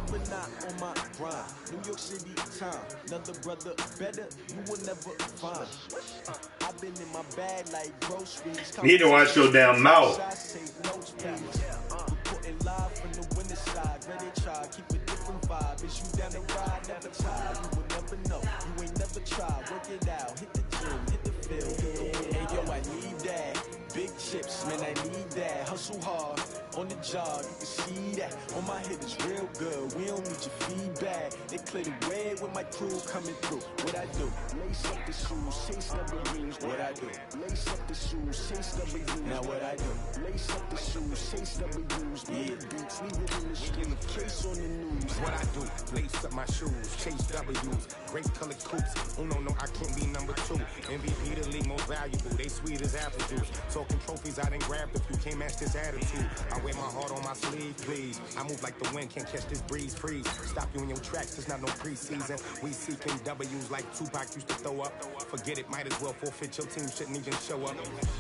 never not on my grind. New York City time, another brother better, you will never find. I've been in my bag like groceries. You need to watch your damn mouth. Putting live from the winter side, ready to try, keep a different vibe. Is you down the ride, never tired, you will never know. You ain't never tried, work it out, hit the gym, hit the field. Hey yo, I need that. Big chips, man, I need that. Hustle hard, on the job, you can see that. On my head is real good, we don't need your feedback. They clear the way with my crew coming through. What I do? Lace up the shoes, chase W's. What I do? Lace up the shoes, chase W's. Now what I do? Lace up the shoes, chase W's. Yeah, beats, leave it in the street, case on the news. What I do? Lace up my shoes, chase W's. Great colored coops. Oh no, I can't be number 2. MVP the league most valuable. They sweet as apple juice. Talking trophies, I done grabbed a few. Can't match this attitude. I wear my heart on my sleeve, please. I move like the wind, can't catch this breeze, freeze. Stop you in your tracks, there's not no preseason. We seeking W's like Tupac used to throw up. Forget it, might as well forfeit. Your team shouldn't even show up.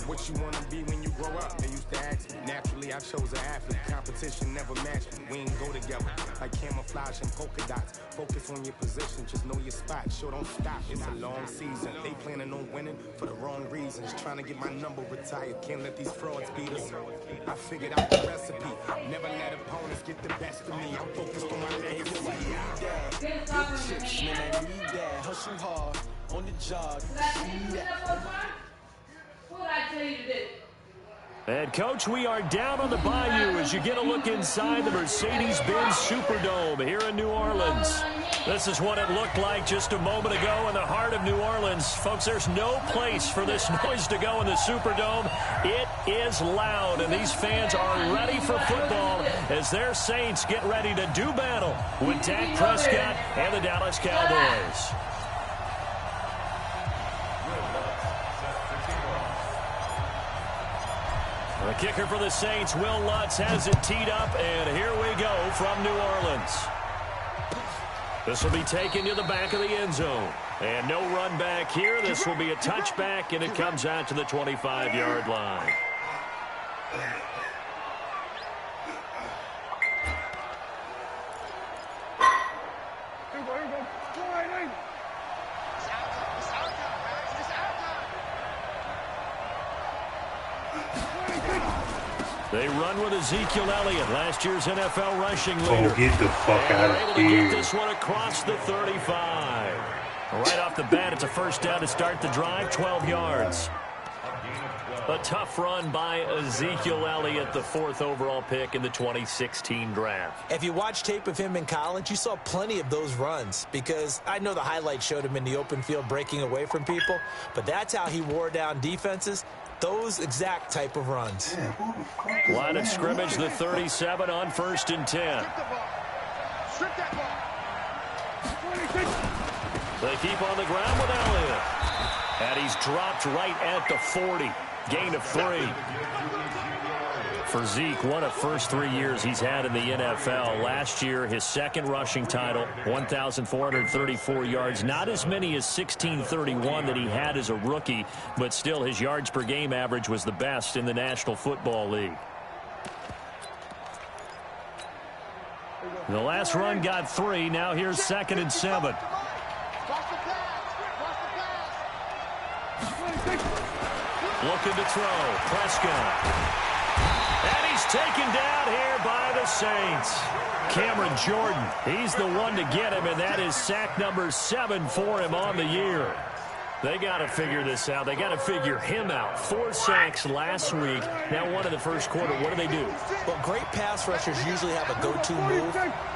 What you wanna be when you grow up? They used to ask me. Naturally, I chose an athlete. Competition never matched me. We ain't go together like camouflage and polka dots. Focus on your position, just know your spot. Sure, don't stop. It's a long season. They planning on winning for the wrong reasons. Trying to get my number retired. Can't let these frauds beat us. I figured out the recipe. Never let opponents get the best of me. I'm focused on my legacy. Big chips, man, I need that. Hustle hard, on the job, you can see that. What I tell you to do? And, Coach, we are down on the bayou as you get a look inside the Mercedes-Benz Superdome here in New Orleans. This is what it looked like just a moment ago in the heart of New Orleans. Folks, there's no place for this noise to go in the Superdome. It is loud, and these fans are ready for football as their Saints get ready to do battle with Dak Prescott and the Dallas Cowboys. The kicker for the Saints, Will Lutz, has it teed up, and here we go from New Orleans. This will be taken to the back of the end zone. And no run back here. This will be a touchback, and it comes out to the 25-yard line. They run with Ezekiel Elliott, last year's NFL rushing leader. Oh, get the fuck out of here. Able to get this one across the 35. Right off the bat, it's a first down to start the drive, 12 yards. A tough run by Ezekiel Elliott, the 4th overall pick in the 2016 draft. If you watch tape of him in college, you saw plenty of those runs because I know the highlights showed him in the open field breaking away from people, but that's how he wore down defenses. Those exact type of runs. Line of scrimmage, the 37 on 1st and 10. They keep on the ground with Elliott. And he's dropped right at the 40. Gain of 3. For Zeke, one of the first 3 years he's had in the NFL. Last year, his second rushing title, 1,434 yards. Not as many as 1,631 that he had as a rookie, but still his yards per game average was the best in the National Football League. The last run got 3. Now here's 2nd and 7. Looking to throw. Prescott. And he's taken down here by the Saints. Cameron Jordan, he's the one to get him, and that is sack number 7 for him on the year. They got to figure this out. They got to figure him out. 4 sacks last week. Now one in the first quarter. What do? Well, great pass rushers usually have a go-to move,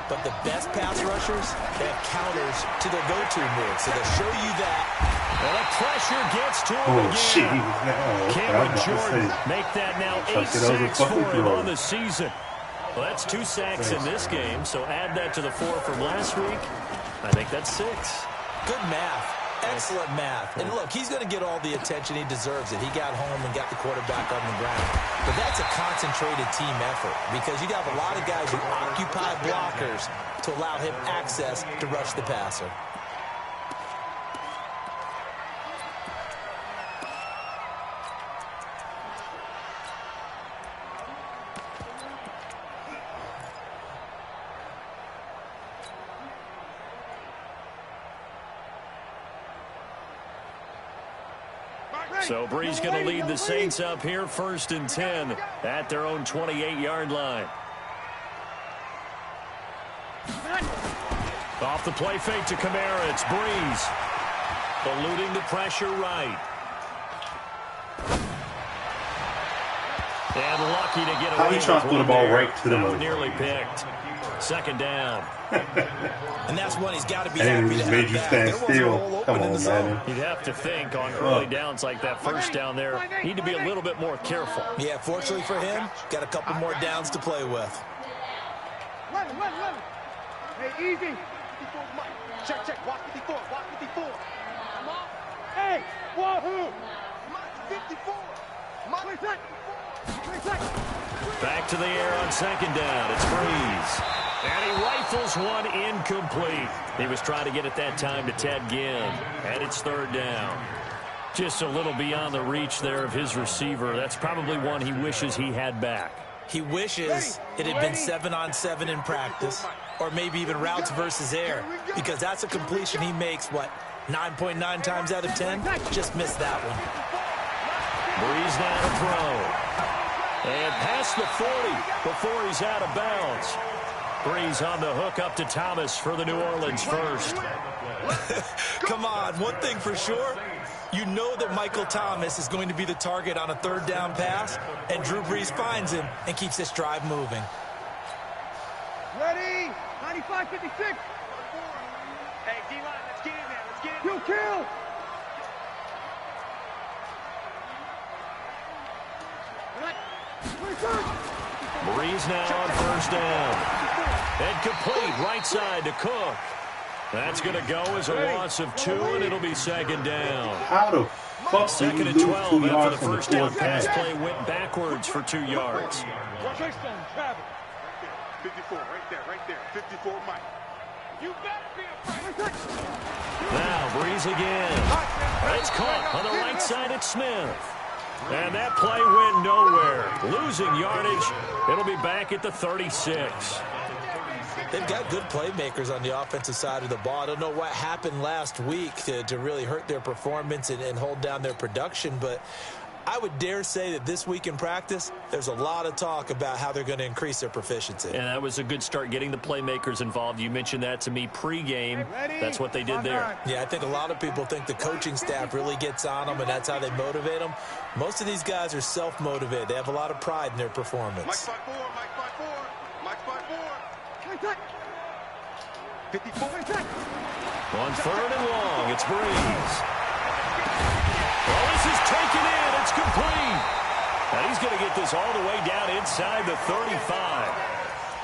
but the best pass rushers, they have counters to their go-to move. So they'll show you that. And the pressure gets to him again. No, Cameron Jordan make that now 8 sacks for him on the season. Well, that's 2 sacks in this game, so add that to the 4 from last week. I think that's 6. Good math. Excellent math. And look, he's going to get all the attention. He deserves it. He got home and got the quarterback on the ground. But that's a concentrated team effort because you got a lot of guys who occupy blockers to allow him access to rush the passer. So Brees going to lead the Saints up here 1st and 10 at their own 28-yard line. Off the play fake to Kamara. It's Brees. Eluding the pressure right. And lucky to get away. How he trying to throw the ball right to the moon? moon? Nearly picked. 2nd down. And that's one he's got to be And happy then he to just made have you back. stand There wasn't a still. hole Come open in on, the zone. man. You'd have to think on early downs like that 1st down there, need to be a little bit more careful. Yeah, fortunately for him, got a couple more downs to play with. Hey, easy. Check. Watch 54. Hey, wahoo. 54. Back to the air on 2nd down. It's Brees. And he rifles one incomplete. He was trying to get it that time to Ted Ginn. And it's 3rd down. Just a little beyond the reach there of his receiver. That's probably one he wishes he had back. He wishes it had been 7-on-7 in practice, or maybe even routes versus air, because that's a completion he makes, 9.9 times out of 10? Just missed that one. Brees now to throw. And past the 40 before he's out of bounds. Brees on the hook up to Thomas for the New Orleans first. Come on, one thing for sure. You know that Michael Thomas is going to be the target on a 3rd down pass, and Drew Brees finds him and keeps this drive moving. Ready? 95-56. Hey, D-line, let's get in there. You kill. Brees now on 1st down. And complete right side to Cook. That's going to go as a loss of 2, and it'll be 2nd down. How the fuck do you 2nd and lose 12 2 after yards the from the first down 4th pass down? play went backwards for 2 yards. 54, right there. 54, Mike. You better be afraid. Now Brees again. It's caught on the right side at Smith. And that play went nowhere. Losing yardage. It'll be back at the 36. They've got good playmakers on the offensive side of the ball. I don't know what happened last week to really hurt their performance and hold down their production, but I would dare say that this week in practice, there's a lot of talk about how they're going to increase their proficiency. And that was a good start, getting the playmakers involved. You mentioned that to me pregame. That's what they did there. Yeah, I think a lot of people think the coaching staff really gets on them, and that's how they motivate them. Most of these guys are self-motivated. They have a lot of pride in their performance. Mike 5-4. 54. On 3rd and long, it's Brees. Well, this is taken in. It's complete. And he's going to get this all the way down inside the 35.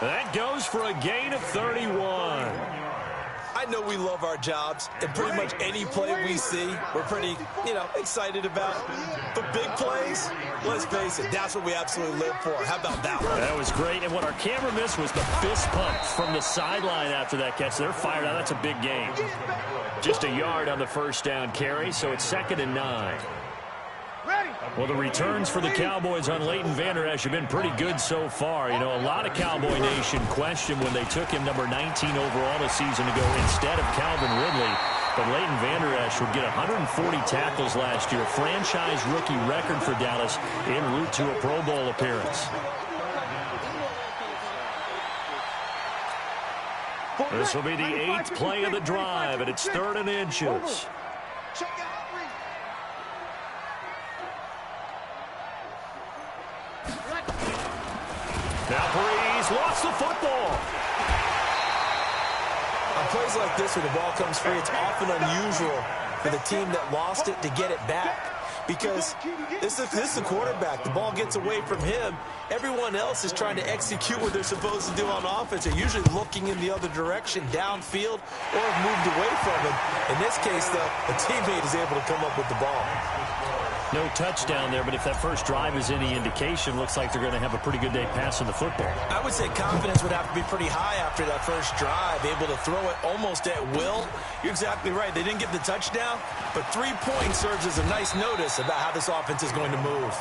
That goes for a gain of 31. I know we love our jobs, and pretty much any play we see, we're pretty, excited about. But big plays, let's face it, that's what we absolutely live for. How about that one? That was great. And what our camera missed was the fist pump from the sideline after that catch. They're fired out. That's a big gain. Just a yard on the 1st down carry, so it's 2nd and 9. Well, the returns for the Cowboys on Leighton Vander Esch have been pretty good so far. A lot of Cowboy Nation questioned when they took him number 19 overall a season ago instead of Calvin Ridley. But Leighton Vander Esch would get 140 tackles last year, franchise rookie record for Dallas, en route to a Pro Bowl appearance. This will be the 8th play of the drive, and it's 3rd and inches. Now Brees lost the football. On plays like this where the ball comes free, it's often unusual for the team that lost it to get it back. Because this is the quarterback. The ball gets away from him. Everyone else is trying to execute what they're supposed to do on offense. They're usually looking in the other direction, downfield, or have moved away from him. In this case, though, a teammate is able to come up with the ball. No touchdown there, but if that first drive is any indication, looks like they're going to have a pretty good day passing the football. I would say confidence would have to be pretty high after that first drive, able to throw it almost at will. You're exactly right. They didn't get the touchdown, but 3 points serves as a nice notice about how this offense is going to move.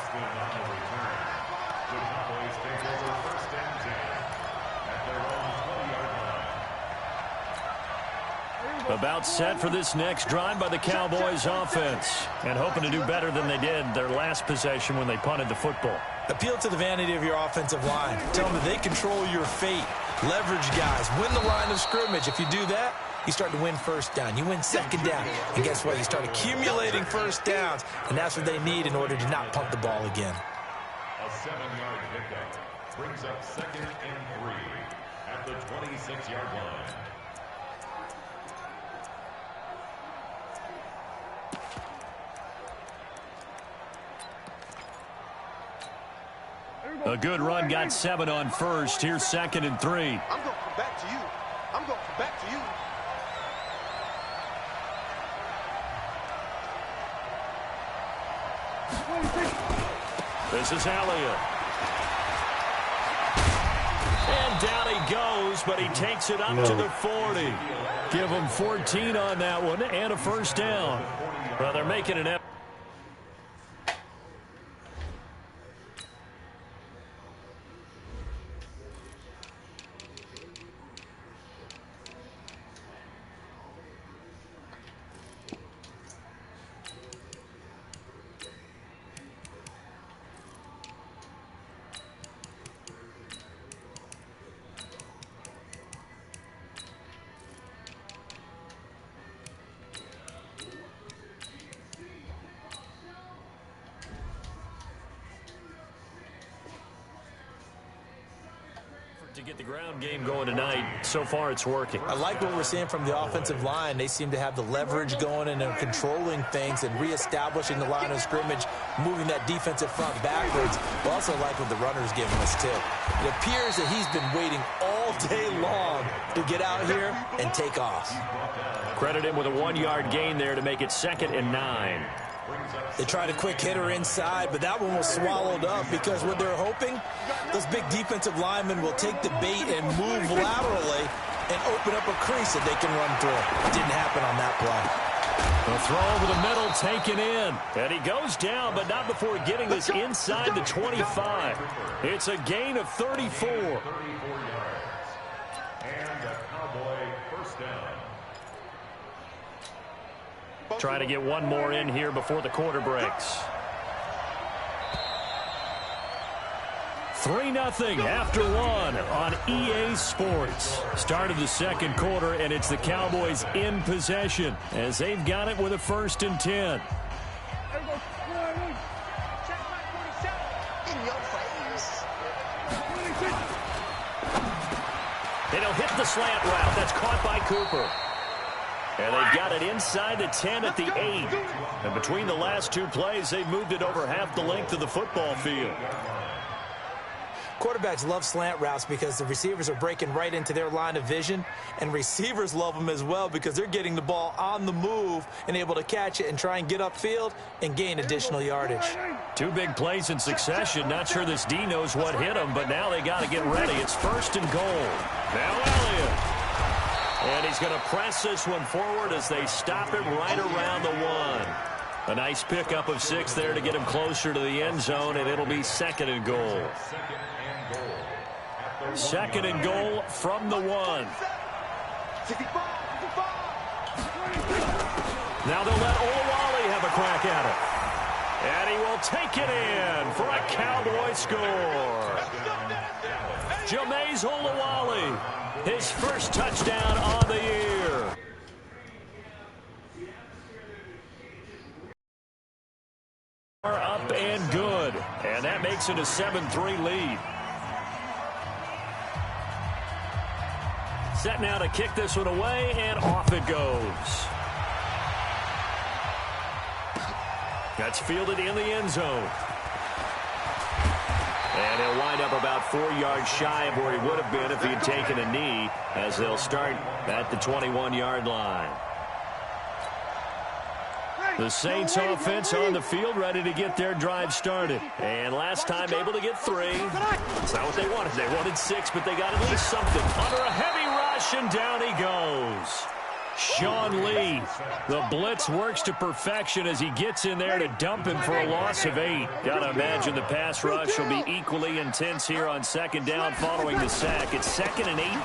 About set for this next drive by the Cowboys offense, and hoping to do better than they did their last possession when they punted the football. Appeal to the vanity of your offensive line. Tell them that they control your fate. Leverage guys. Win the line of scrimmage. If you do that, you start to win first down. You win second down. And guess what? You start accumulating first downs. And that's what they need in order to not punt the ball again. A 7-yard pickup brings up 2nd and 3 at the 26-yard line. A good run got 7 on first. Here's 2nd and 3. I'm going to come back to you. I'm going to come back to you. This is Elliott. And down he goes, but he takes it up to the 40. Give him 14 on that one and a first down. Well, they're making an effort. To get the ground game going tonight. So far, it's working. I like what we're seeing from the offensive line. They seem to have the leverage going and they're controlling things and reestablishing the line of scrimmage, moving that defensive front backwards. But also like what the runner's giving us, too. It appears that he's been waiting all day long to get out here and take off. Credit him with a 1-yard gain there to make it 2nd and 9. They tried a quick hitter inside, but that one was swallowed up because what they're hoping, those big defensive linemen will take the bait and move laterally and open up a crease that they can run through. It didn't happen on that play. The throw over the middle taken in. And he goes down, but not before getting this inside the 25. It's a gain of 34. 34 yards. And a Cowboy first down. Try to get one more in here before the quarter breaks. 3-0 after 1 on EA Sports. Start of the second quarter, and it's the Cowboys in possession as they've got it with a 1st and 10. It'll hit the slant route. That's caught by Cooper. And they've got it inside the 10 at the 8. And between the last two plays, they've moved it over half the length of the football field. Quarterbacks love slant routes because the receivers are breaking right into their line of vision, and receivers love them as well because they're getting the ball on the move and able to catch it and try and get upfield and gain additional yardage. 2 big plays in succession. Not sure this D knows what hit him, but now they got to get ready. It's 1st and goal. Now Elliott. And he's going to press this one forward as they stop it right around the 1. A nice pickup of 6 there to get him closer to the end zone, and it'll be 2nd and goal. 2nd and goal from the 1. Now they'll let Olawale have a crack at it. And he will take it in for a Cowboy score. Jameis Olawale, his first touchdown on the year. Up and good. And that makes it a 7-3 lead. Set now to kick this one away, and off it goes. That's fielded in the end zone. And he'll wind up about 4 yards shy of where he would have been if he had taken a knee, as they'll start at the 21-yard line. The Saints offense on the field, ready to get their drive started. And last time able to get 3. That's not what they wanted. They wanted 6, but they got at least something. Under a heavy rush, and down he goes. Sean Lee. The blitz works to perfection as he gets in there to dump him for a loss of 8. Gotta imagine the pass rush will be equally intense here on second down following the sack. It's 2nd and 18.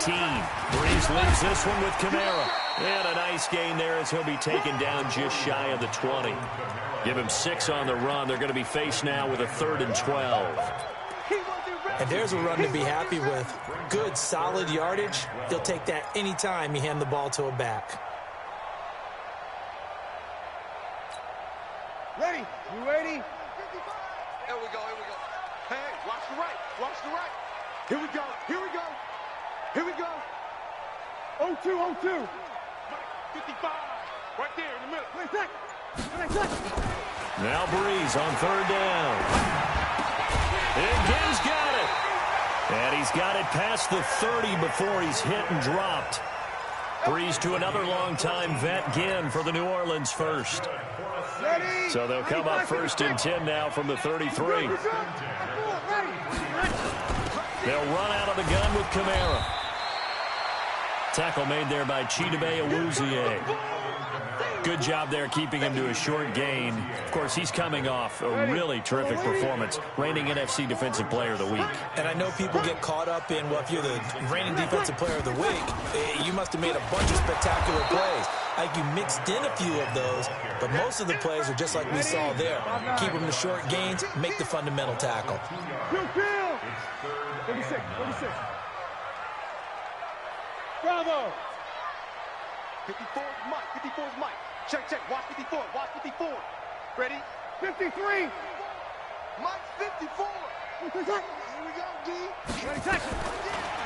Breeze leaves this one with Kamara. And a nice gain there as he'll be taken down just shy of the 20. Give him 6 on the run. They're going to be faced now with a 3rd and 12. And there's a run to be happy with. Good, solid yardage. He'll take that anytime you hand the ball to a back. Ready? You ready? Here we go, here we go. Hey, watch the right, watch the right. Here we go, here we go. Here we go. 0-2, 0-2. 55, right there in the middle. 26. Now Breeze on 3rd down. And Gibbs got it. And he's got it past the 30 before he's hit and dropped. Breeze to another long-time vet, Ginn, for the New Orleans first. So they'll come up 1st and 10 now from the 33. They'll run out of the gun with Kamara. Tackle made there by Chidobe Awuzie. Good job there keeping him to a short gain. Of course, he's coming off a really terrific performance, reigning NFC Defensive Player of the Week. And I know people get caught up in, well, if you're the reigning Defensive Player of the Week, you must have made a bunch of spectacular plays. Like you mixed in a few of those, but most of the plays are just like we saw there. Keep them to short gains, make the fundamental tackle. 36, 36. Bravo! 54 is Mike, 54 is Mike. Check, check, watch 54, watch 54. Ready? 53! Mike's 54! Here we go, D. Ready, check.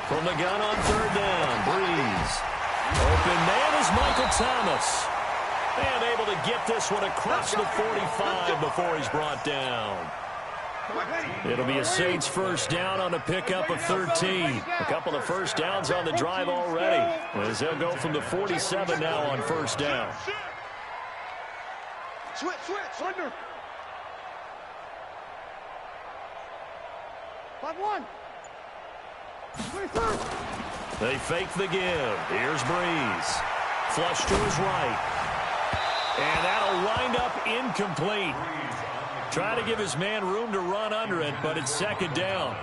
From the gun on 3rd down, Breeze. Open man is Michael Thomas. And able to get this one across the 45 before he's brought down. It'll be a Saints first down on a pickup of 13. A couple of first downs on the drive already, as they'll go from the 47 now on 1st down. Switch, switch, under. 5-1. They fake the give. Here's Breeze. Flush to his right. And that'll wind up incomplete. Try to give his man room to run under it, but it's 2nd down.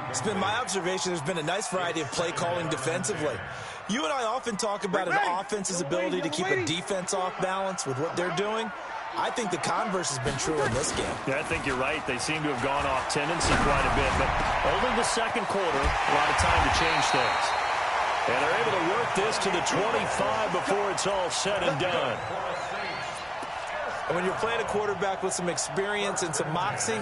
It's been my observation there's been a nice variety of play calling defensively. You and I often talk about an offense's ability to keep a defense off balance with what they're doing. I think the converse has been true in this game. Yeah, I think you're right. They seem to have gone off tendency quite a bit, but only the 2nd quarter, a lot of time to change things. And they're able to work this to the 25 before it's all said and done. And when you're playing a quarterback with some experience and some moxie,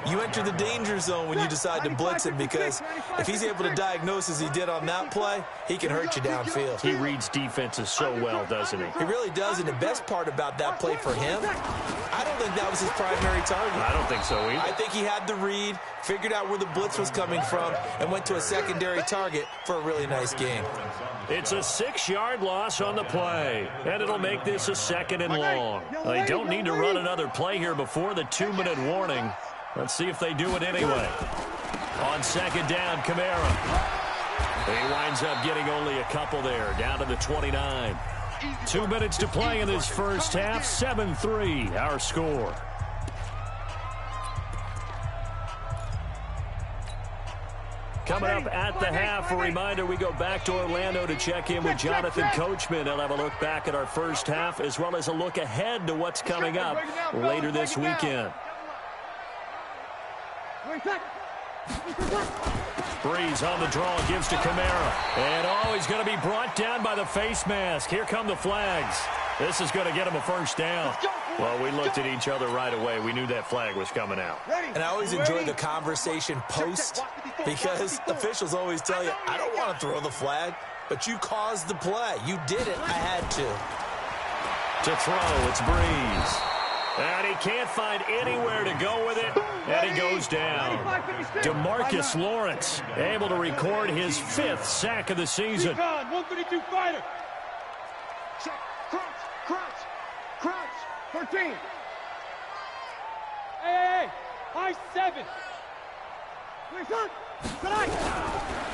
you enter the danger zone when you decide to blitz him, because if he's able to diagnose as he did on that play, he can hurt you downfield. He reads defenses so well, doesn't he? He really does, and the best part about that play for him, I don't think that was his primary target. I don't think so either. I think he had the read, figured out where the blitz was coming from, and went to a secondary target for a really nice game. It's a 6-yard loss on the play, and it'll make this a 2nd and long. They don't need to run another play here before the 2-minute warning. Let's see if they do it anyway. On 2nd down, Kamara. He winds up getting only a couple there, down to the 29. 2 minutes to play in this first half, 7-3 our score. Coming up at the half, a reminder, we go back to Orlando to check in with Jonathan Coachman. He'll have a look back at our first half, as well as a look ahead to what's coming up later this weekend. Breeze on the draw, gives to Kamara. And, he's going to be brought down by the face mask. Here come the flags. This is going to get him a first down. Well, we looked at each other right away. We knew that flag was coming out. And I always enjoy the conversation post, because officials always tell you, I don't want to throw the flag, but you caused the play. You did it. I had to. To throw, it's Breeze. And he can't find anywhere to go with it, and he goes down. DeMarcus Lawrence able to record his 5th sack of the season. 132 fighter. Check, crunch, 13. Hey, high 7.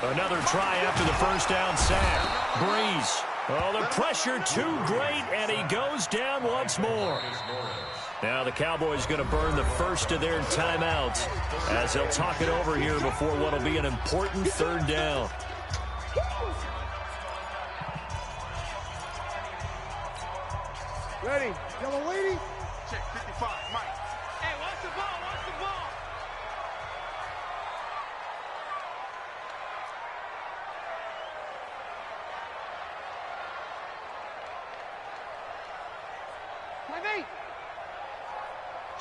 Another try after the first down sack. Breeze Oh, the pressure too great, and he goes down once more. Now the Cowboys going to burn the first of their timeouts as they'll talk it over here before what will be an important third down. Ready, yellow lady. Check 55, Mike. Hey, watch the ball, watch the ball. Time 8.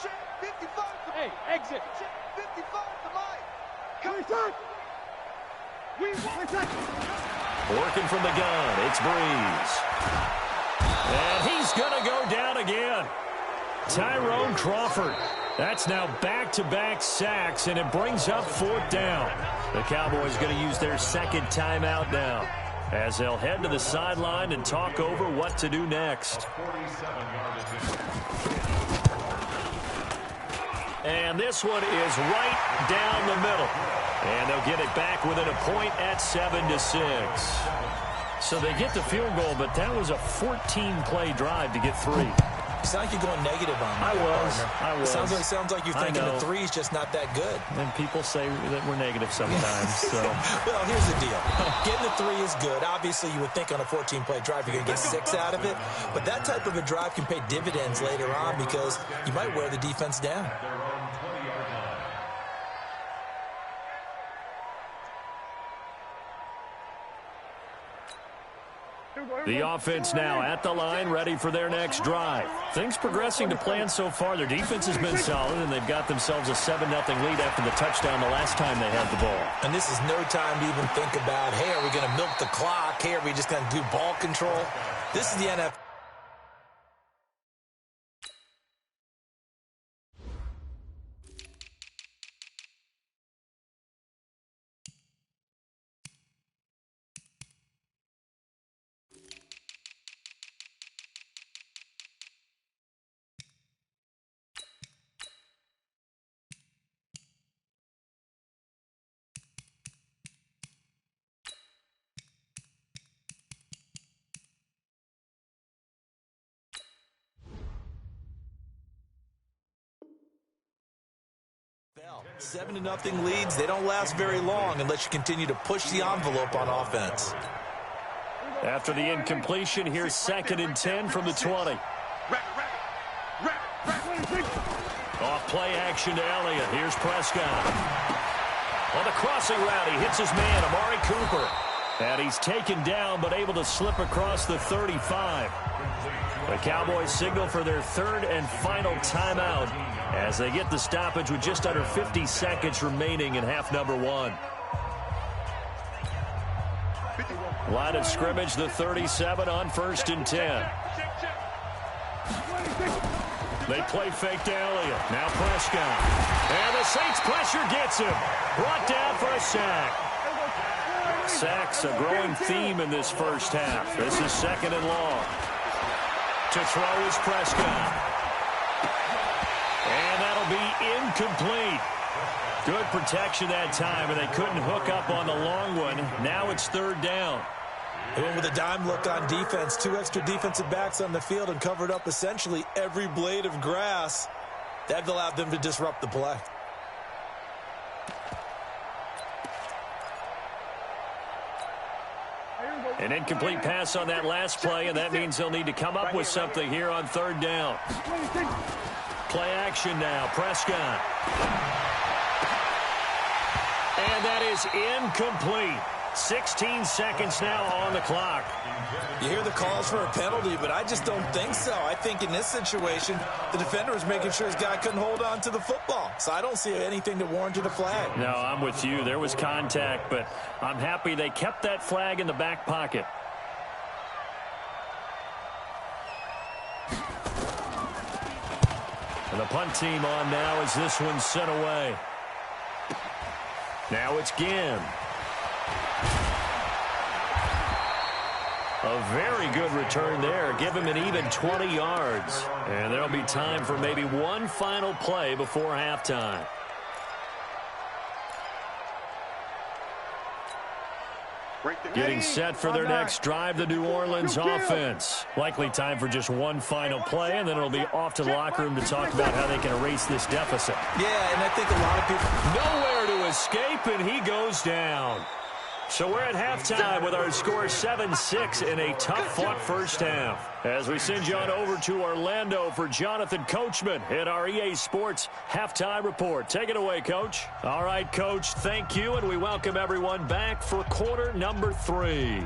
Check 55. Hey, exit. Check 55 to Mike. Come on. We want it. Working from the gun, it's Breeze. And he's going to go down again. Tyrone Crawford. That's now back-to-back sacks, and it brings up fourth down. The Cowboys going to use their second timeout now as they'll head to the sideline and talk over what to do next. And this one is right down the middle. And they'll get it back within a point at 7-6. So they get the field goal, but that was a 14-play drive to get 3. You sound like you're going negative on me. I was. Sounds like you're thinking the 3's just not that good. And people say that we're negative sometimes. So. Well, here's the deal. Getting the 3 is good. Obviously, you would think on a 14-play drive you're going to get 6 out of it. But that type of a drive can pay dividends later on because you might wear the defense down. The offense now at the line, ready for their next drive. Things progressing to plan so far. Their defense has been solid, and they've got themselves a 7-0 lead after the touchdown the last time they had the ball. And this is no time to even think about, hey, are we going to milk the clock? Hey, are we just going to do ball control? This is the NFL. NFL. 7-0 leads, they don't last very long unless you continue to push the envelope on offense. After the incompletion, here's 2nd and 10 from the 20. Off play action to Elliott. Here's Prescott. On the crossing route, he hits his man, Amari Cooper. And he's taken down, but able to slip across the 35. The Cowboys signal for their third and final timeout as they get the stoppage with just under 50 seconds remaining in half number 1. Line of scrimmage, the 37 on 1st and 10. They play fake to Elliott. Now Prescott. And the Saints pressure gets him. Brought down for a sack. Sacks a growing theme in this first half. This is 2nd and long. To throw is Prescott. And that'll be incomplete. Good protection that time, and they couldn't hook up on the long one. Now it's 3rd down. They went with a dime look on defense. 2 extra defensive backs on the field and covered up essentially every blade of grass. That allowed them to disrupt the play. An incomplete pass on that last play, and that means they'll need to come up with something here on 3rd down. Play action now. Prescott. And that is incomplete. 16 seconds now on the clock. You hear the calls for a penalty, but I just don't think so. I think in this situation, the defender was making sure his guy couldn't hold on to the football. So I don't see anything that warranted a flag. No, I'm with you. There was contact, but I'm happy they kept that flag in the back pocket. And the punt team on now as this one's sent away. Now it's Ginn. A very good return there. Give him an even 20 yards. And there'll be time for maybe one final play before halftime. Getting set for their next drive, the New Orleans offense. Likely time for just one final play, and then it'll be off to the locker room to talk about how they can erase this deficit. Yeah, and I think a lot of people... Nowhere to escape, and he goes down. So we're at halftime with our score 7-6 in a tough-fought first half. As we send you on over to Orlando for Jonathan Coachman in our EA Sports Halftime Report. Take it away, Coach. All right, Coach, thank you, and we welcome everyone back for quarter number 3.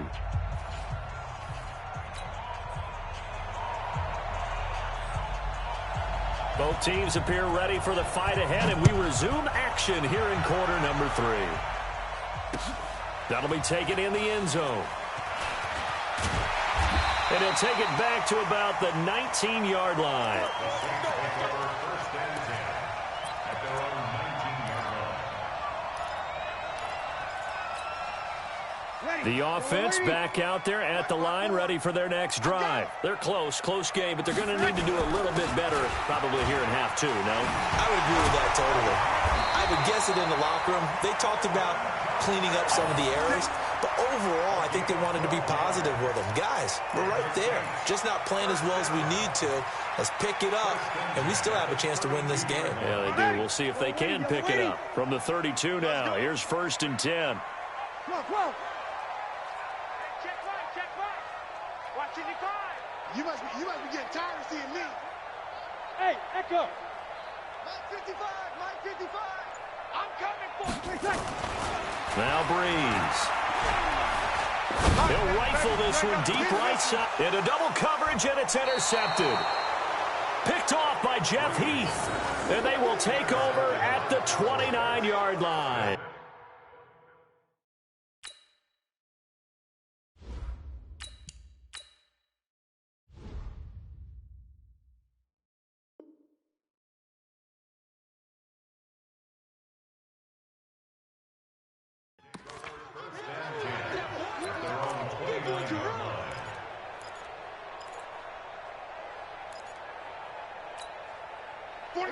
Both teams appear ready for the fight ahead, and we resume action here in quarter number 3. That'll be taken in the end zone. And he'll take it back to about the 19-yard line. The offense back out there at the line, ready for their next drive. They're close game, but they're going to need to do a little bit better probably here in half 2, no? I would agree with that totally. I would guess it in the locker room. They talked about cleaning up some of the errors, but overall, I think they wanted to be positive with them. Guys, we're right there. Just not playing as well as we need to. Let's pick it up, and we still have a chance to win this game. Yeah, they do. We'll see if they can pick it up. From the 32 now, here's 1st and 10. You must be getting tired of seeing me. Hey, Echo. Mike 55, Mike 55. I'm coming for you. Now Breeze. He'll rifle this one deep right side. Into double coverage, and it's intercepted. Picked off by Jeff Heath. And they will take over at the 29-yard line.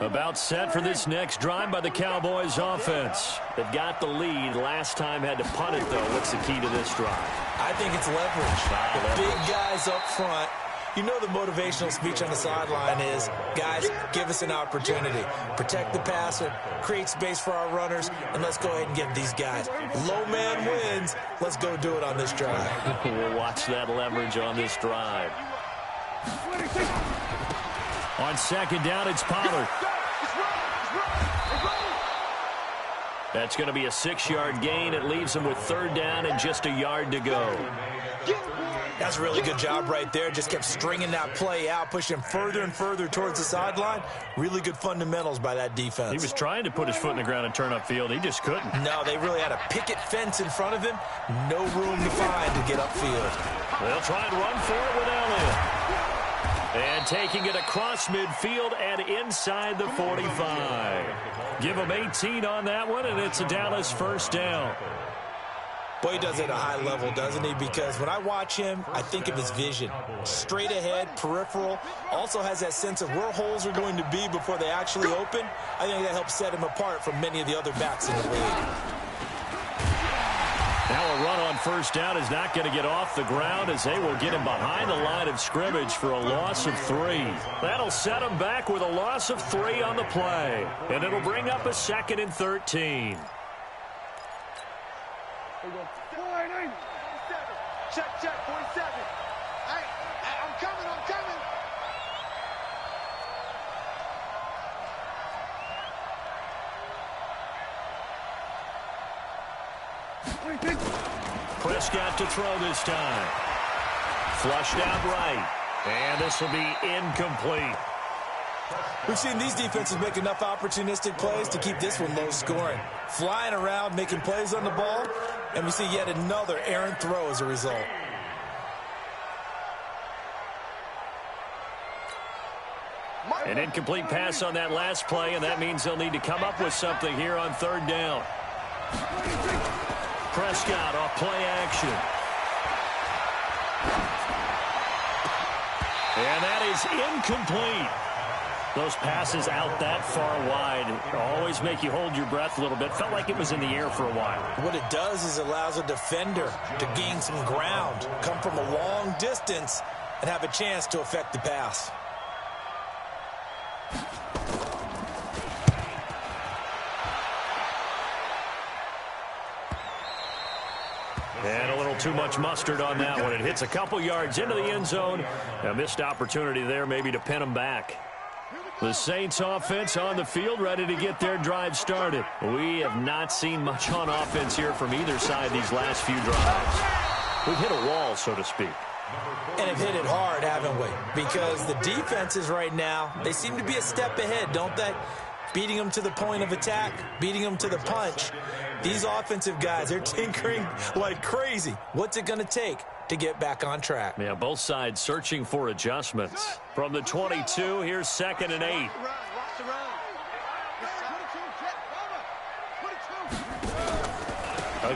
About set for this next drive by the Cowboys offense. They've got the lead. Last time had to punt it, though. What's the key to this drive? I think it's leverage. The big guys up front. You know the motivational speech on the sideline is, guys, give us an opportunity. Protect the passer, create space for our runners, and let's go ahead and get these guys. Low man wins. Let's go do it on this drive. We'll watch that leverage on this drive. On 2nd down, it's Pollard. That's going to be a 6-yard gain. It leaves him with 3rd down and just a yard to go. That's a really good job right there. Just kept stringing that play out, pushing him further and further towards the sideline. Really good fundamentals by that defense. He was trying to put his foot in the ground and turn upfield. He just couldn't. No, they really had a picket fence in front of him. No room to find to get upfield. They'll try and run for it with Elliott. And taking it across midfield and inside the 45. Give him 18 on that one, and it's a Dallas 1st down. Boy, he does it at a high level, doesn't he? Because when I watch him, I think of his vision. Straight ahead, peripheral. Also has that sense of where holes are going to be before they actually open. I think that helps set him apart from many of the other backs in the league. Now a run on 1st down is not going to get off the ground as they will get him behind the line of scrimmage for a loss of 3. That'll set him back with a loss of 3 on the play. And it'll bring up a 2nd and 13. Check, 47. Hey, I'm coming. Prescott to throw this time. Flushed out right. And this will be incomplete. We've seen these defenses make enough opportunistic plays to keep this one low scoring. Flying around, making plays on the ball, and we see yet another errant throw as a result. An incomplete pass on that last play, and that means they'll need to come up with something here on 3rd down. Prescott off play action. And that is incomplete. Those passes out that far wide always make you hold your breath a little bit. Felt like it was in the air for a while. What it does is allows a defender to gain some ground, come from a long distance, and have a chance to affect the pass. And a little too much mustard on that one. It hits a couple yards into the end zone. A missed opportunity there maybe to pin them back. The Saints offense on the field, ready to get their drive started. We have not seen much on offense here from either side these last few drives. We've hit a wall, so to speak. And have hit it hard, haven't we? Because the defenses right now, they seem to be a step ahead, don't they? Beating them to the point of attack, beating them to the punch. These offensive guys, they're tinkering like crazy. What's it going to take to get back on track? Yeah, both sides searching for adjustments. From the 22, here's 2nd and 8.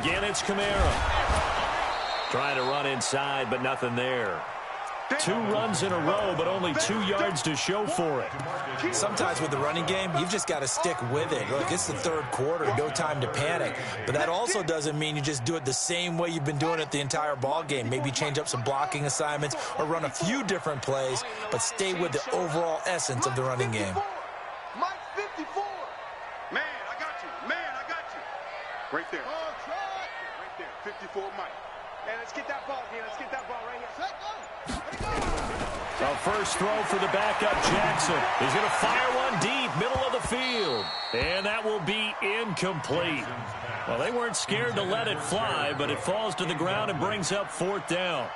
Again, it's Kamara. Trying to run inside, but nothing there. 2 runs in a row, but only 2 yards to show for it. Sometimes with the running game, you've just got to stick with it. Look, it's the 3rd quarter, no time to panic. But that also doesn't mean you just do it the same way you've been doing it the entire ball game. Maybe change up some blocking assignments or run a few different plays, but stay with the overall essence of the running game. Mike 54. Man, I got you. Man, I got you. Right there. Right there. 54 Mike. And let's get that ball here. Let's get that ball right here. A first throw for the backup, Jackson. He's going to fire one deep, middle of the field. And that will be incomplete. Well, they weren't scared to let it fly, but it falls to the ground and brings up 4th down.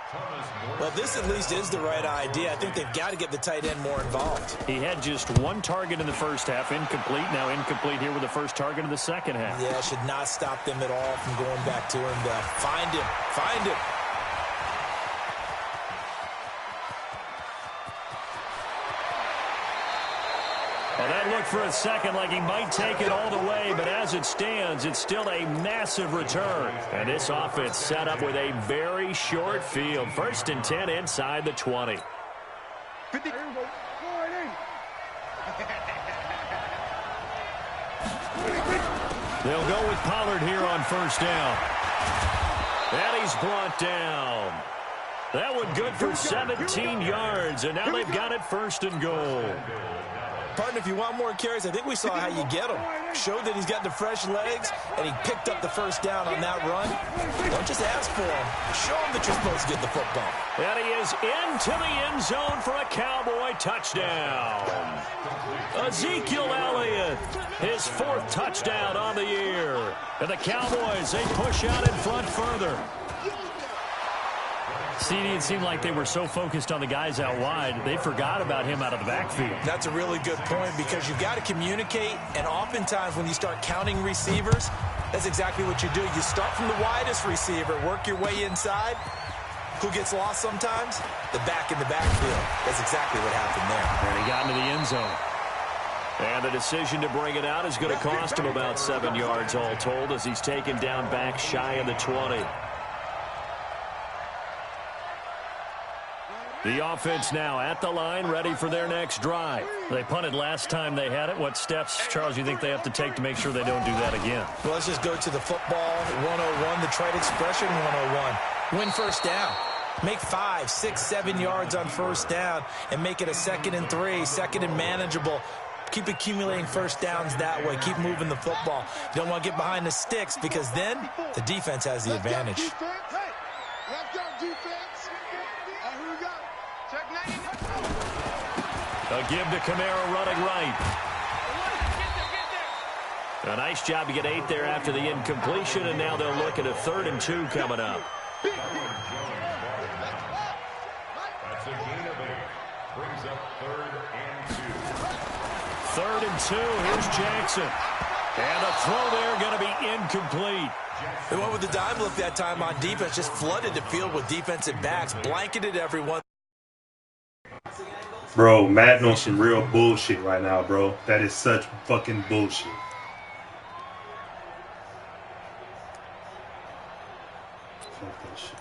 Well, this at least is the right idea. I think they've got to get the tight end more involved. He had just 1 target in the first half, incomplete. Now incomplete here with the first target in the second half. Yeah, should not stop them at all from going back to him to find him. Find him. Well, that looked for a second like he might take it all the way, but as it stands, it's still a massive return. And this offense set up with a very short field. 1st and 10 inside the 20. They'll go with Pollard here on 1st down. And he's brought down. That one good for 17 yards, and now they've got it 1st and goal. Partner, if you want more carries, I think we saw how you get him. Showed that he's got the fresh legs, and he picked up the 1st down on that run. Don't just ask for him. Show him that you're supposed to get the football. And he is into the end zone for a Cowboy touchdown. Ezekiel Elliott, his 4th touchdown on the year. And the Cowboys, they push out in front further. CD, it seemed like they were so focused on the guys out wide, they forgot about him out of the backfield. That's a really good point because you've got to communicate, and oftentimes when you start counting receivers, that's exactly what you do. You start from the widest receiver, work your way inside. Who gets lost sometimes? The back in the backfield. That's exactly what happened there. And he got into the end zone. And the decision to bring it out is going to cost him about 7 yards all told as he's taken down back shy of the 20. The offense now at the line, ready for their next drive. They punted last time they had it. What steps, Charles, you think they have to take to make sure they don't do that again? Well, let's just go to the football 101, the trite expression 101. Win 1st down. Make 5, 6, 7 yards on 1st down and make it a 2nd and 3, 2nd and manageable. Keep accumulating 1st downs that way. Keep moving the football. You don't want to get behind the sticks because then the defense has the advantage. Let's go, defense. Who we got? Check 90. A give to Kamara running right. A nice job to get 8 there after the incompletion, and now they'll look at a 3rd and 2 coming up. That's a gain of 8. Brings up 3rd and 2. 3rd and 2. Here's Jackson. And a throw there going to be incomplete. They went with the dime look that time on defense, just flooded the field with defensive backs, blanketed everyone. Bro, Madden on some real bullshit right now, bro. That is such fucking bullshit. Fuck that shit.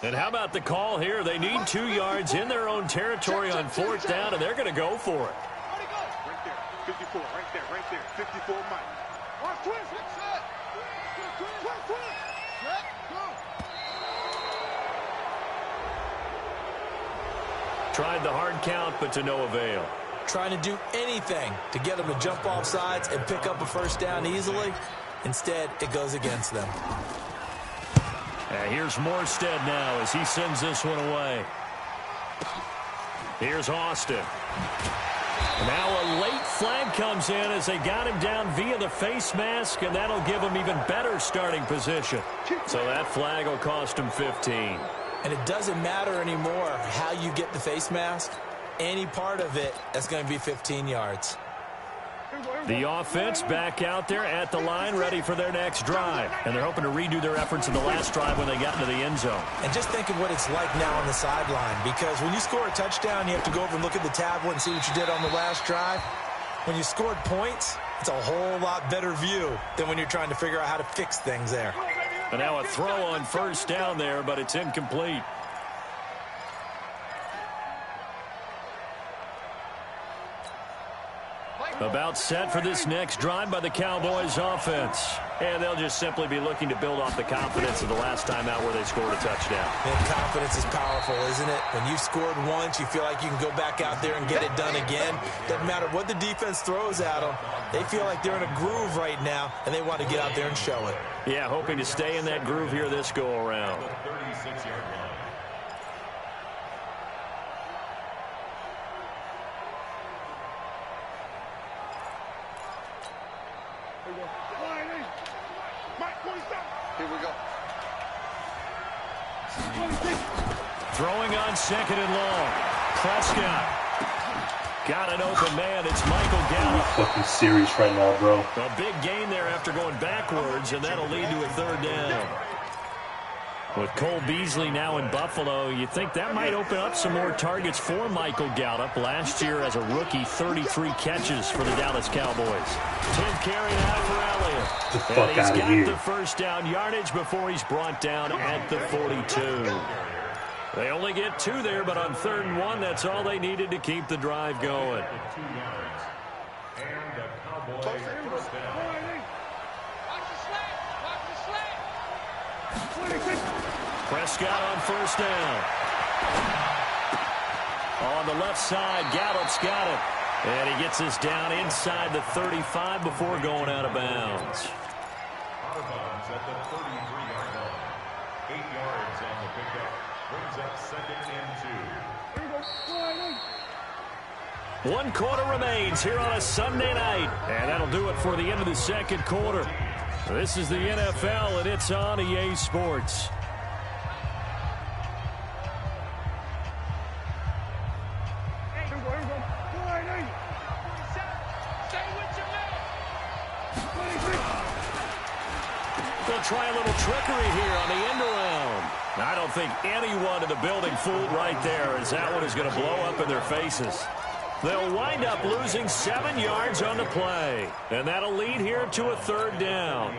And how about the call here? They need 2 yards in their own territory on 4th down, and they're going to go for it. Right there, 54, right there, 54, Mike. Watch twist, set. Twist. Set, go. Tried the hard count, but to no avail. Trying to do anything to get them to jump off sides and pick up a 1st down easily. Instead, it goes against them. Here's Morstead now as he sends this one away. Here's Austin. Now a late flag comes in as they got him down via the face mask, and that'll give him even better starting position. So that flag will cost him 15. And it doesn't matter anymore how you get the face mask. Any part of it, that's going to be 15 yards. The offense back out there at the line, ready for their next drive. And they're hoping to redo their efforts in the last drive when they got into the end zone. And just think of what it's like now on the sideline, because when you score a touchdown, you have to go over and look at the tablet and see what you did on the last drive. When you scored points, it's a whole lot better view than when you're trying to figure out how to fix things there. And now a throw on 1st down there, but it's incomplete. About set for this next drive by the Cowboys offense. And they'll just simply be looking to build off the confidence of the last time out where they scored a touchdown. And confidence is powerful, isn't it? When you've scored once, you feel like you can go back out there and get it done again. Doesn't matter what the defense throws at them. They feel like they're in a groove right now, and they want to get out there and show it. Yeah, hoping to stay in that groove here this go-around. Here we go. Throwing on 2nd and long. Prescott. Got an open man. It's Michael Gallup. Fucking serious right now, bro. A big gain there after going backwards, and that'll lead to a 3rd down. With Cole Beasley now in Buffalo, you think that might open up some more targets for Michael Gallup. Last year as a rookie, 33 catches for the Dallas Cowboys. 10th carry now for Elliott. The fuck and out of here. He's got the 1st down yardage before he's brought down at the 42. They only get 2 there, but on 3rd and 1, that's all they needed to keep the drive going. Prescott on 1st down. On the left side, Gallup's got it. And he gets us down inside the 35 before going out of bounds. Out of bounds at the 33-yard line. 8 yards on the pickup. Brings up 2nd and 2. 1 quarter remains here on a Sunday night. And that'll do it for the end of the 2nd quarter. This is the NFL, and it's on EA Sports. They'll try a little trickery here on the end around. I don't think anyone in the building fooled right there, as that one is going to blow up in their faces. They'll wind up losing 7 yards on the play. And that'll lead here to a 3rd down.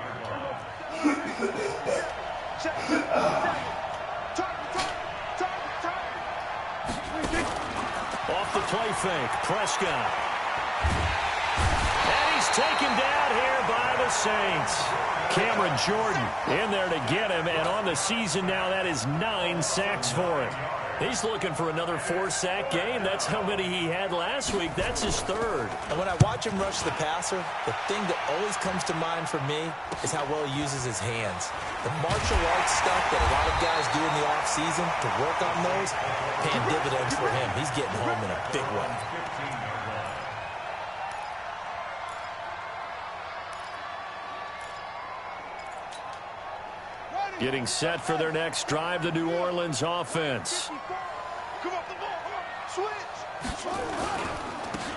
Off the play fake, Prescott. And he's taken down here by the Saints. Cameron Jordan in there to get him, and on the season now, that is 9 sacks for him. He's looking for another 4-sack game. That's how many he had last week. That's his 3rd. And when I watch him rush the passer, the thing that always comes to mind for me is how well he uses his hands. The martial arts stuff that a lot of guys do in the offseason to work on those, paying dividends for him. He's getting home in a big way. Getting set for their next drive, the New Orleans offense.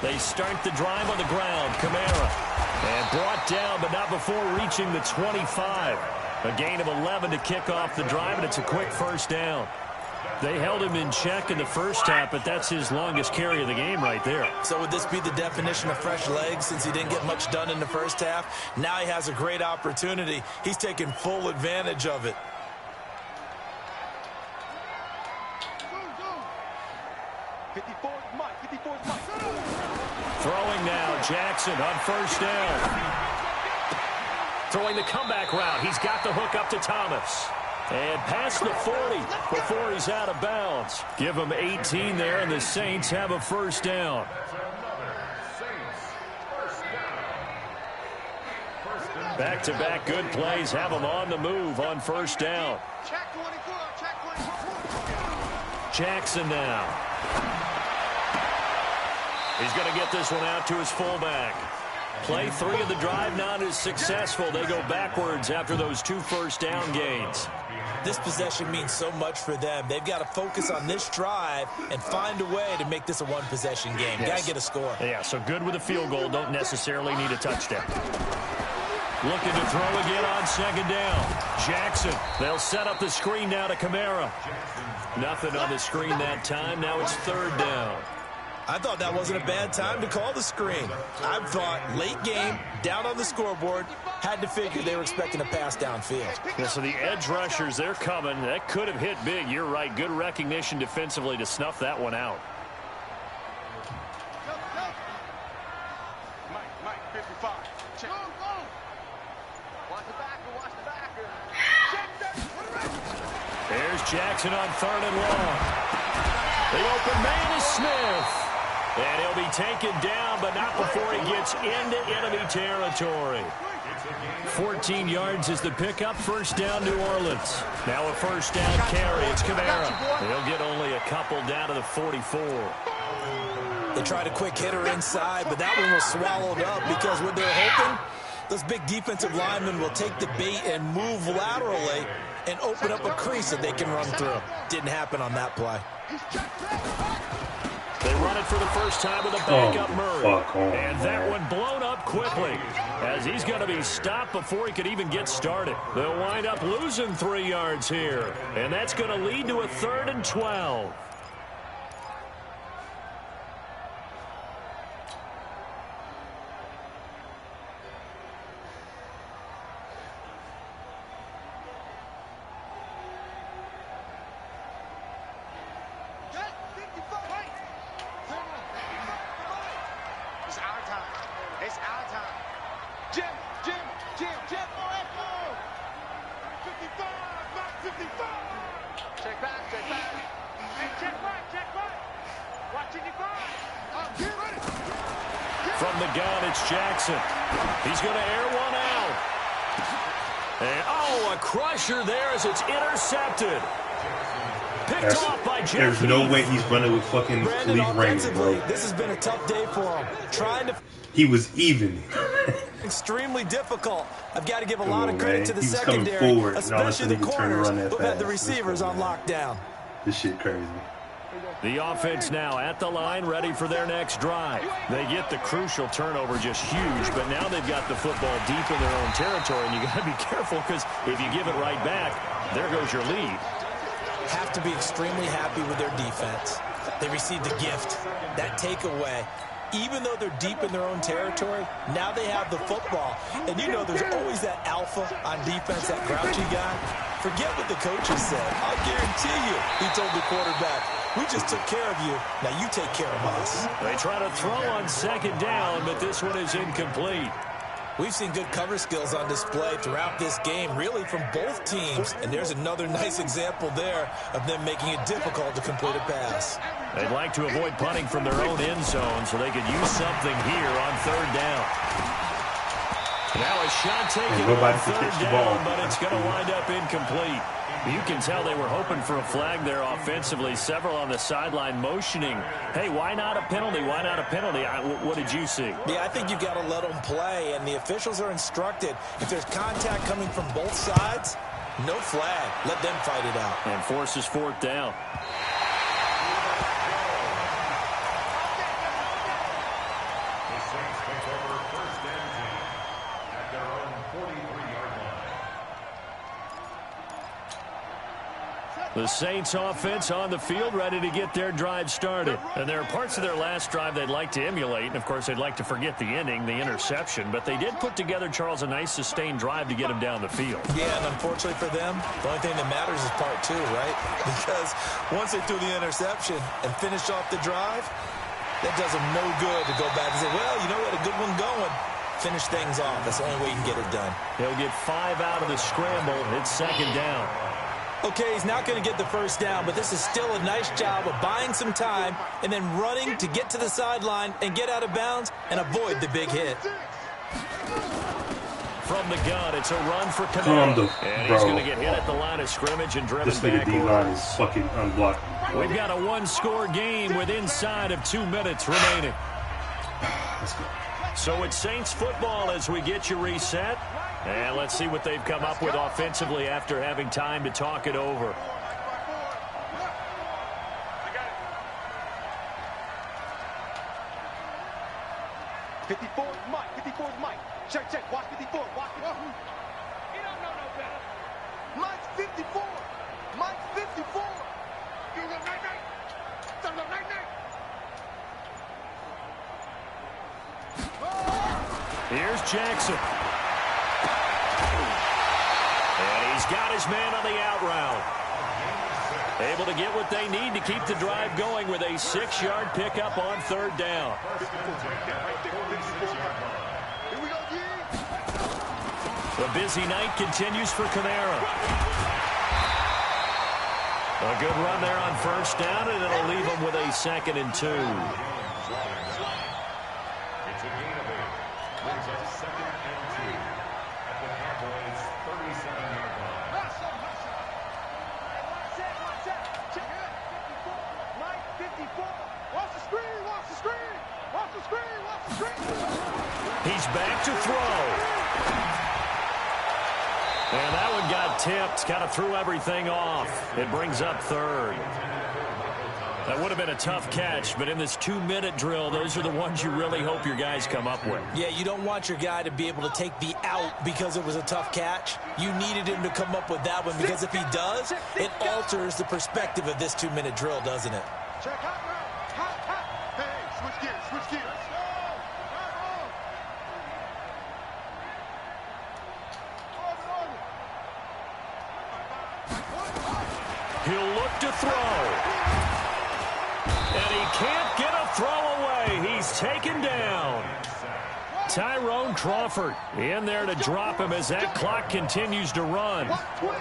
They start the drive on the ground. Kamara. And brought down, but not before reaching the 25. A gain of 11 to kick off the drive, and it's a quick 1st down. They held him in check in the first half, but that's his longest carry of the game right there. So would this be the definition of fresh legs since he didn't get much done in the first half? Now he has a great opportunity. He's taking full advantage of it. 54's Mike. 54's Mike. Throwing now, Jackson on first down. Throwing the comeback route. He's got the hook up to Thomas. And past the 40 before he's out of bounds. Give him 18 there, and the Saints have a first down. Back-to-back good plays have them on the move on first down. Check 24. Check 24. Jackson now. He's going to get this one out to his fullback. Play 3 of the drive not as successful. They go backwards after those 2 first down gains. This possession means so much for them. They've got to focus on this drive and find a way to make this a one-possession game. Yes. Got to get a score. Yeah, so good with a field goal. Don't necessarily need a touchdown. Looking to throw again on second down. Jackson. They'll set up the screen now to Kamara. Nothing on the screen that time. Now it's third down. I thought that wasn't a bad time to call the screen. I thought late game, down on the scoreboard, had to figure they were expecting a pass downfield. Yeah, so the edge rushers, they're coming. That could have hit big. You're right. Good recognition defensively to snuff that one out. Mike, 55. Check. Watch the backer, watch the backer. There's Jackson on third and long. The open man is Smith. And he'll be taken down, but not before he gets into enemy territory. 14 yards is the pickup. First down, New Orleans. Now a first down carry. It's Kamara. He'll get only a couple down to the 44. They tried a quick hitter inside, but that one was swallowed up because what they're hoping, those big defensive linemen will take the bait and move laterally and open up a crease that they can run through. Didn't happen on that play. They run it for the first time with a backup Murray. And that one blown up quickly as he's going to be stopped before he could even get started. They'll wind up losing 3 yards here. And that's going to lead to a 3rd and 12. From the gun, it's Jackson. He's going to air one out. And, oh, a crusher there as it's intercepted. Picked off by Jeff. There's no way he's running with fucking Khalif Raymond, bro. This has been a tough day for him. He was even. Extremely difficult. I've got to give a lot of credit to the he was secondary, coming forward, especially the corners who've had the fast. receivers on lockdown. This shit crazy. The offense now at the line, ready for their next drive. They get the crucial turnover, just huge, but now they've got the football deep in their own territory, and you got to be careful because if you give it right back, there goes your lead. Have to be extremely happy with their defense. They received a gift, that takeaway. Even though they're deep in their own territory, now they have the football. And you know there's always that alpha on defense, that grouchy guy. Forget what the coaches said. I'll guarantee you, he told the quarterback, we just took care of you. Now you take care of us. They try to throw on second down, but this one is incomplete. We've seen good cover skills on display throughout this game, really from both teams. And there's another nice example there of them making it difficult to complete a pass. They'd like to avoid punting from their own end zone so they could use something here on third down. Now a shot taken on third down, but it's going to wind up incomplete. You can tell they were hoping for a flag there offensively. Several on the sideline motioning, hey, why not a penalty? Why not a penalty? What did you see? Yeah, I think you've got to let them play, and the officials are instructed. If there's contact coming from both sides, no flag. Let them fight it out. And forces fourth down. The Saints offense on the field, ready to get their drive started. And there are parts of their last drive they'd like to emulate, and of course they'd like to forget the ending, the interception, but they did put together, Charles, a nice sustained drive to get them down the field. Yeah, and unfortunately for them, the only thing that matters is part two, right? Because once they threw the interception and finished off the drive, that does them no good to go back and say, well, you know, we had a good one going. Finish things off. That's the only way you can get it done. He'll get 5 out of the scramble. It's second down. Okay, he's not going to get the first down, but this is still a nice job of buying some time and then running to get to the sideline and get out of bounds and avoid the big hit. From the gun, it's a run for Camaro. And he's going to get hit at the line of scrimmage and driven this nigga backwards. D-line is fucking unblocked. We've got a one-score game with inside of 2 minutes remaining. Let's go. So it's Saints football as we get you reset. And let's see what they've come up with offensively after having time to talk it over. Mike. 54 is Mike. Check. Watch 54. Watch 54. He don't know no better. Mike's 54. Mike's 54. You go night-night. Son of night-night. Here's Jackson. And he's got his man on the out route. Able to get what they need to keep the drive going with a 6-yard pickup on third down. Here we go, G. The busy night continues for Camaro. A good run there on first down, and it'll leave them with a 2nd and 2. It's a gain of 8. Brings up 2nd and 2 at the Cowboys' 37-yard line. Check it. 54. Mike, 54. Watch the screen. Watch the screen. Watch the screen. Watch the screen. He's back to throw. And that one got tipped. Kind of threw everything off. It brings up third. That would have been a tough catch, but in this 2-minute drill, those are the ones you really hope your guys come up with. Yeah, you don't want your guy to be able to take the out because it was a tough catch. You needed him to come up with that one because if he does, it alters the perspective of this 2-minute drill, doesn't it? Check hot route. Hot. Hey, switch gears. He'll look to throw. And he can't get a throw away. He's taken down. Tyrone Crawford in there to drop him as that clock continues to run. Watch twit.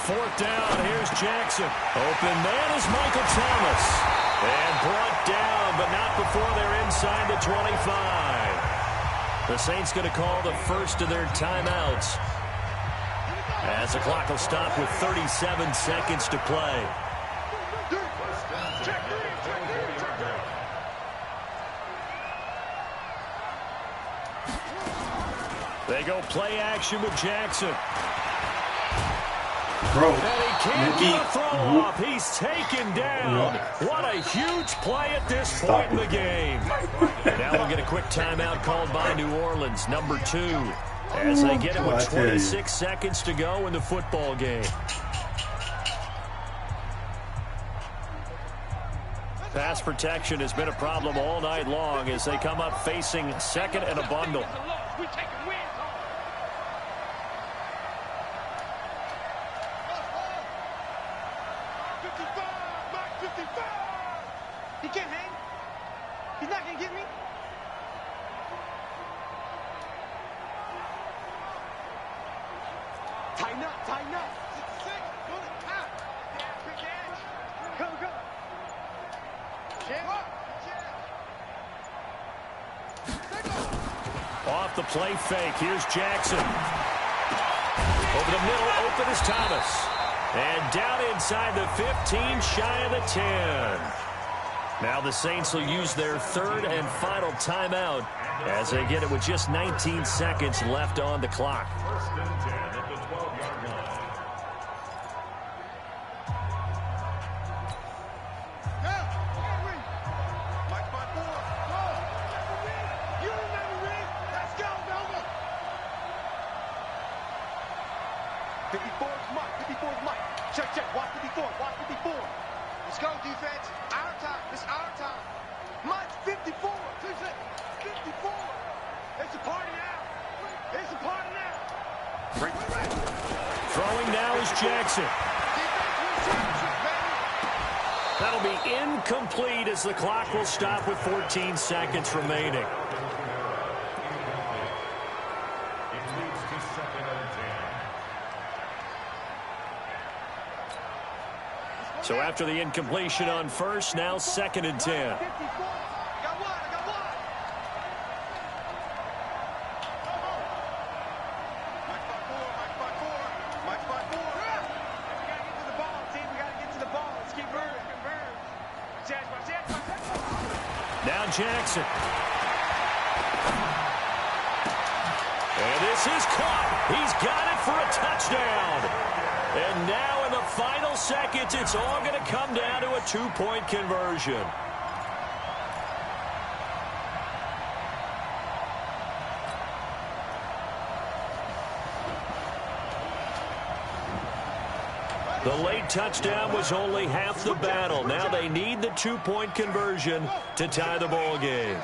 Fourth down, here's Jackson. Open man is Michael Thomas. And brought down, but not before they're inside the 25. The Saints going to call the first of their timeouts, as the clock will stop with 37 seconds to play. They go play action with Jackson. Bro, And he can't get a throw off. He's taken down. What a huge play at this point in the game. Now we'll get a quick timeout called by New Orleans, number 2, as they get it with 26 seconds to go in the football game. Pass protection has been a problem all night long as they come up facing 2nd and a bundle. We take a win. He can't hang. He's not going to get me. Tighten up. Go. Off the play fake, here's Jackson. Over the middle, open is Thomas. And down inside the 15, shy of the 10. Now the Saints will use their 3rd and final timeout as they get it with just 19 seconds left on the clock. 1st and 10 at the 12-yard line. Check, check. Watch 54. Watch 54. Let's go, defense. Our time. It's our time. Mine's 54. 54. It's a party now. It's a party now. Break. Throwing now is Jackson. That'll be incomplete as the clock will stop with 14 seconds remaining. So after the incompletion on first, now 2nd and 10. Now Jackson. And this is caught. He's got it for a touchdown. And now in the final seconds, it's all going to come down to a 2-point conversion. The late touchdown was only half the battle. Now they need the 2-point conversion to tie the ball game.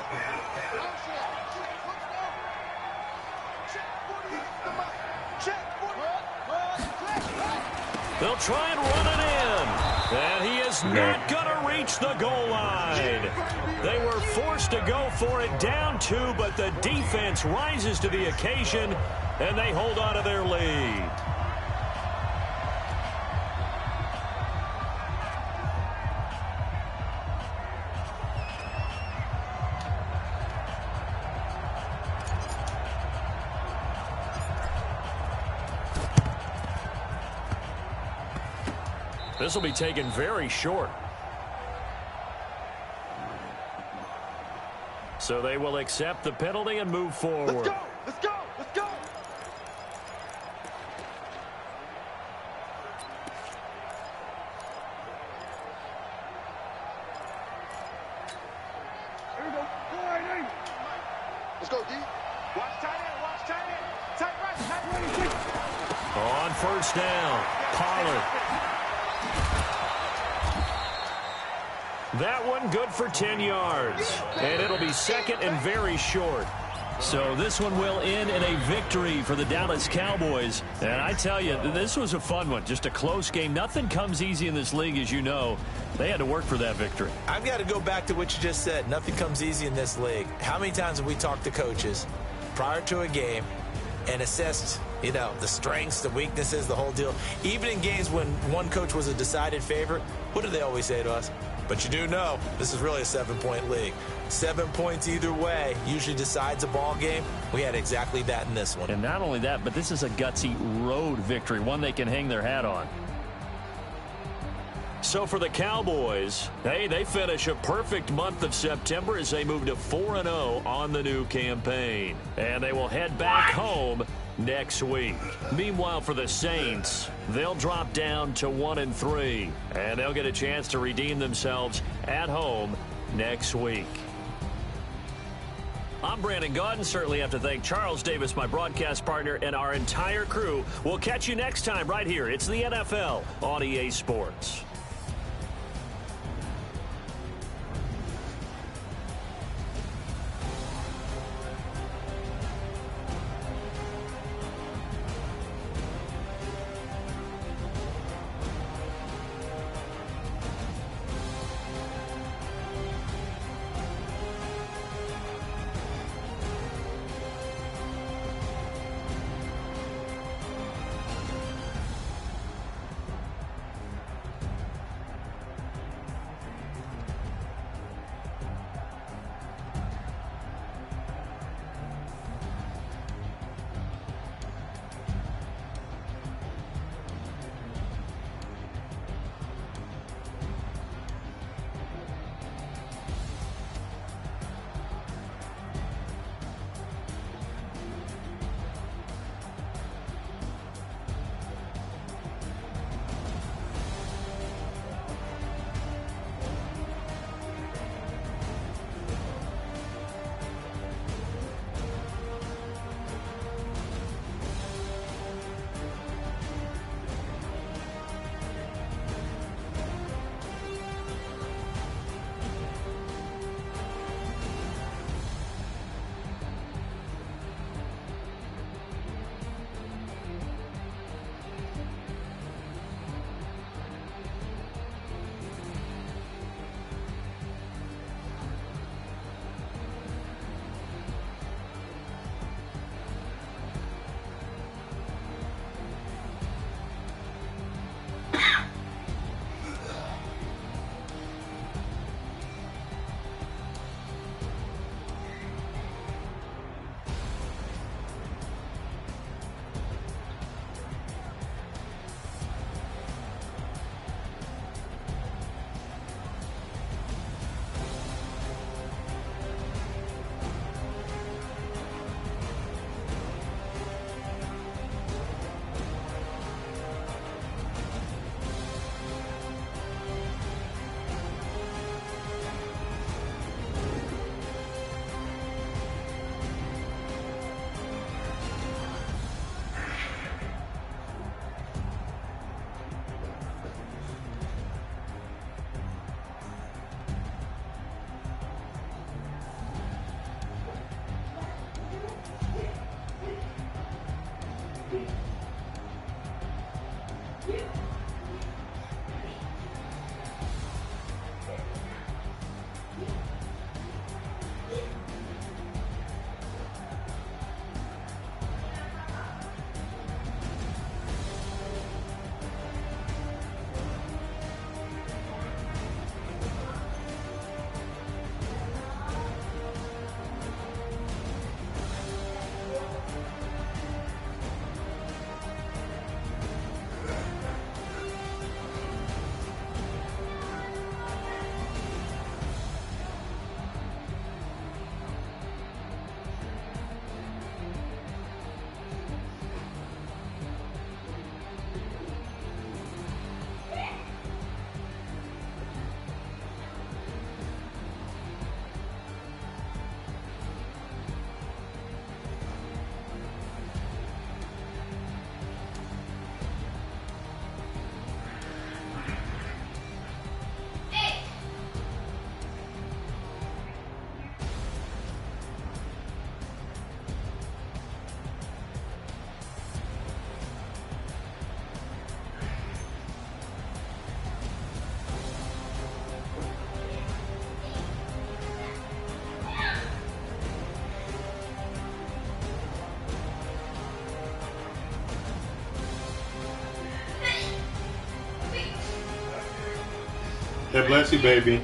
They'll try and run it in. And he is not going to reach the goal line. They were forced to go for it down 2, but the defense rises to the occasion, and they hold on to their lead. This will be taken very short. So they will accept the penalty and move forward. Let's go! Let's go! Let's go! Here we go. Let's go, D. Watch tight end. Watch tight end. Tight right. Tight right. On first down, Pollard. That one good for 10 yards. And it'll be 2nd and very short. So this one will end in a victory for the Dallas Cowboys. And I tell you, this was a fun one. Just a close game. Nothing comes easy in this league, as you know. They had to work for that victory. I've got to go back to what you just said. Nothing comes easy in this league. How many times have we talked to coaches prior to a game and assessed, you know, the strengths, the weaknesses, the whole deal? Even in games when one coach was a decided favorite, what do they always say to us? But you do know this is really a 7-point league. 7 points either way usually decides a ball game. We had exactly that in this one. And not only that, but this is a gutsy road victory, one they can hang their hat on. So for the Cowboys, hey, they finish a perfect month of September as they move to 4-0 on the new campaign. And they will head back home next week. Meanwhile, for the Saints, they'll drop down to 1-3, and they'll get a chance to redeem themselves at home next week. I'm Brandon Gaudin. Certainly have to thank Charles Davis, my broadcast partner, and our entire crew. We'll catch you next time right here. It's the NFL on EA Sports. God bless you, baby.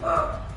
Whoa.